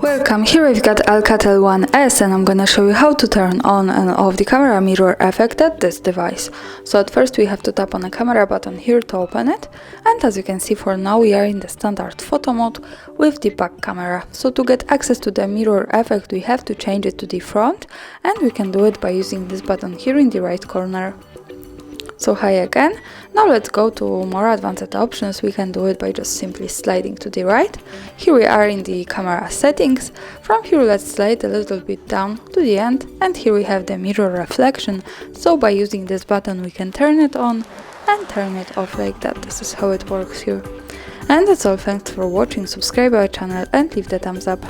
Welcome, here we've got ALCATEL 1S and I'm gonna show you how to turn on and off the camera mirror effect at this device. So at first we have to tap on the camera button here to open it, and as you can see for now we are in the standard photo mode with the back camera. So to get access to the mirror effect we have to change it to the front, and we can do it by using this button here in the right corner. So hi again. Now let's go to more advanced options. We can do it by just simply sliding to the right. Here we are in the camera settings. From here let's slide a little bit down to the end, and here we have the mirror reflection. So by using this button we can turn it on and turn it off like that. This is how it works here. And that's all, thanks for watching, subscribe our channel and leave the thumbs up.